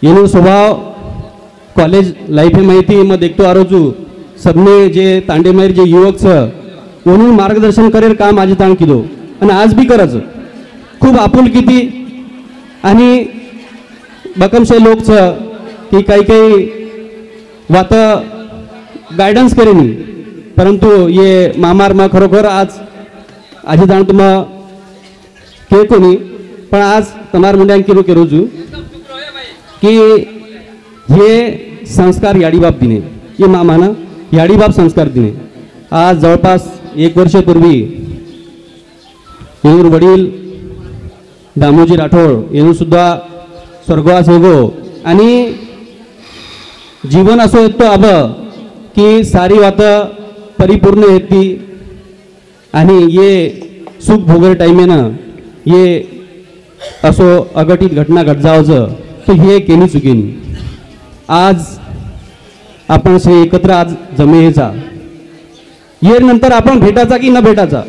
एनु स्वभाव college life में माहिती मैं देखतो आ रोजू सबने जे तांडेमार जे युवक छ ओनू मार्गदर्शन करेल काम आज ताण किदो आणि आज बी करच खूप आपुलकीती आणि बकमशे लोक छ की काही वात गायडन्स करेनी परंतु ये मामार मा खरोखर आज आज ताण तुम के कोणी पण आज तमार मुंड्यांक किरो के रोजू की हे संस्कार याडीबाप दिने ये मामाना याडीबाप संस्कार दिने आज जवळपास 1 वर्षापूर्वी येऊर वडील दामोजी राठोड येऊन सुद्धा स्वर्गवास होगो आणि जीवन असो येतो अब की सारी वात परिपूर्ण येती आणि ये सुख भोगर टाइमेना ये असो अघटित घटना घट जावचं तो हे केली चुकीनी आज आपण से एकत्र आज जमेचा येर नंतर आपण भेटाचा की न भेटाचा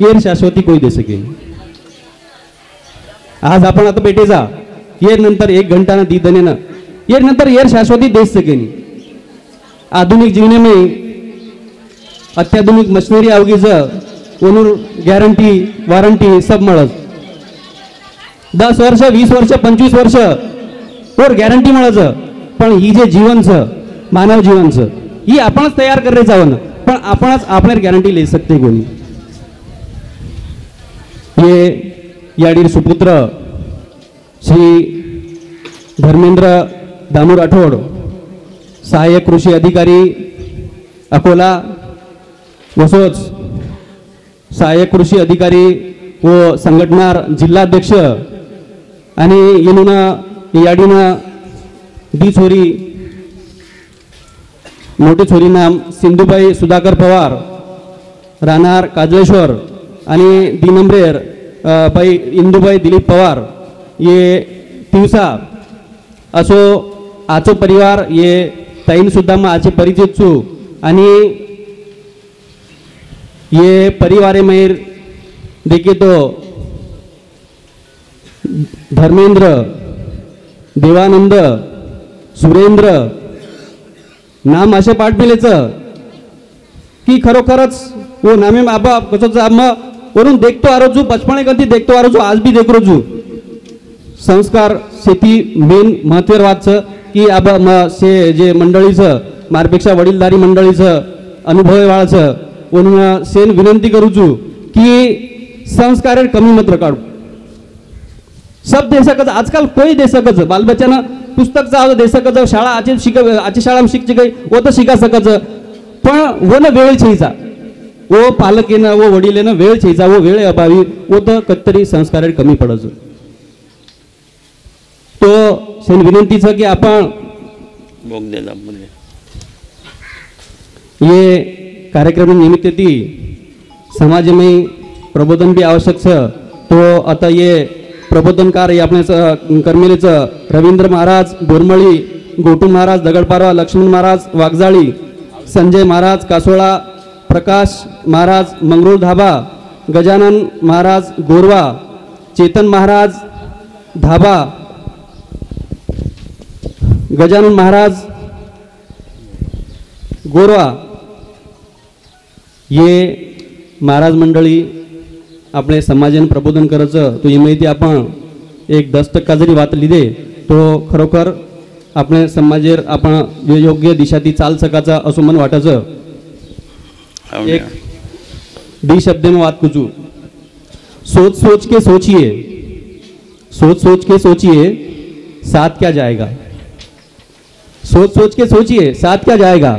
येर शाश्वती कोई दे सके आज आपण आता भेटेचा येर नंतर 1 घंटा ना दी दने ना येर नंतर येर शाश्वती दे सके आधुनिक जीवने में अत्याधुनिक मशीनरी आवगी ओनूर गॅरंटी वारंटी सब मळत 10 वर्ष 20 वर्ष 25 वर्ष और गॅरंटी मळच पण ही जे जीवन छ मानव जीवन छ ही आपणच तयार करे जावन पण आपणच आपल्यार गॅरंटी ले सकते कोणी ये याडीर सुपुत्र श्री धर्मेंद्र दामू राठोड सहाय्यक कृषी अधिकारी अकोला वसोच सहाय्यक कृषी अधिकारी व संघटनार जिल्हाध्यक्ष आणि येनुना याडीना दी छोरी मोठी छोरी नाम सिंधुबाई सुधाकर पवार राहणार काजळेश्वर आणि दी नंबरेर बाई इंदुबाई दिलीप पवार ये तिवसा असो आचो परिवार ये ताईन सुद्धा मग आचे परिचित छु आणि ये परिवारे मेर देखिए तो धर्मेंद्र देवानंद सुरेंद्र नाम असे पाठ मिलेच की खरोखरच वो नामे आबा कसं आम्हा वरून देखतो आ रोजू बचपने कधी देखतो आ रोजू आज भी देख रोजू संस्कार शेती मेन महत्वाचं की आबा से जे मंडळीचं मारपेक्षा वडीलधारी मंडळीचं अनुभव वाळचं वरून सेन विनंती करूचू की संस्कार कमी मत काढू सब दे सकत आजकल कोई दे सकत बाल बच्चा पुस्तक चा दे सकत शाळा आची शाळा शिकचे काही वो तर शिका सकत पण वो न वेळ छेचा वो पालकेनं वो वडिलेनं वेळ छेचा वो वेळ अभावी वो तर कत्तरी संस्कार कमी पडच तो सेन विनंतीच की आपण ये कार्यक्रम निमित्त ती समाज में प्रबोधन भी आवश्यक है तो आता ये प्रबोधनकार ये अपने कर्मेलेच रवींद्र महाराज बोरमळी गोटू महाराज दगडपारवा लक्ष्मण महाराज वागजाळी संजय महाराज कासोळा प्रकाश महाराज मंगरूळ धाबा गजानन महाराज गोरवा चेतन महाराज धाबा गजानन महाराज गोरवा ये महाराज मंडळी आपले समाजाने प्रबोधन करायचं तो ही माहिती आपण 10% जरी वाट लिदे तो खरोखर आपले समाजेर आपण योग्य दिशा ती चाल सकाचा असं मन वाटायचं एक डी शब्द में बात कुछ सोच सोच के सोचिए सोच सोच के सोचिए साथ क्या जाएगा सोच सोच के सोचिए साथ क्या जाएगा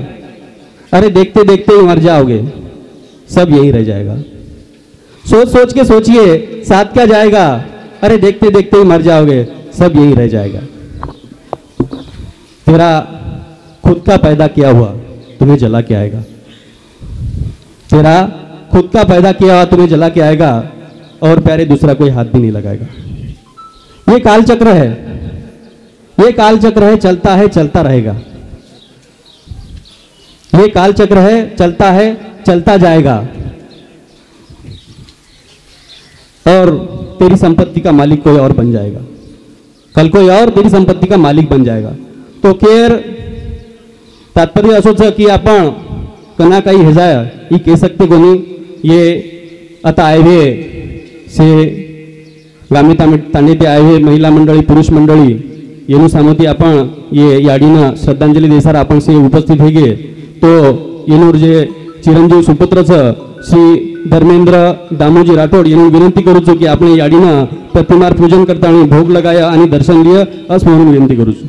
अरे देखते देखते ही मर जाओगे सब यही रह जाएगा सोच सोच के सोचिए साथ क्या जाएगा अरे देखते देखते ही मर जाओगे सब यही रह जाएगा तेरा खुद का पैदा किया हुआ तुम्हें जला के आएगा तेरा खुद का पैदा किया हुआ तुम्हें जला के आएगा और प्यारे दूसरा कोई हाथ भी नहीं लगाएगा ये कालचक्र है ये कालचक्र है चलता रहेगा ये कालचक्र है चलता जाएगा और तेरी संपत्ति का मालिक कोई और बन जाएगा कल कोई और तेरी संपत्ति का मालिक बन जाएगा। तो खैर तात्पर्य असोच की आपण कना काही हेजाय ही कह सकते कोणी ये आता आयवे से गामी तांडे ते आयवे महिला मंडळी पुरुष मंडळी येनु सामती आपण ये याडीना श्रद्धांजलि देसार आपण से उपस्थित है गे। तो येनूर जे चिरंजीव सुपुत्र श्री धर्मेंद्र दामोजी राठोड यांनी विनंती करूचो की आपण याडीना प्रतिमार पूजन करता आणि भोग लगाया आणि दर्शन लिया अस म्हणून विनंती करूचो।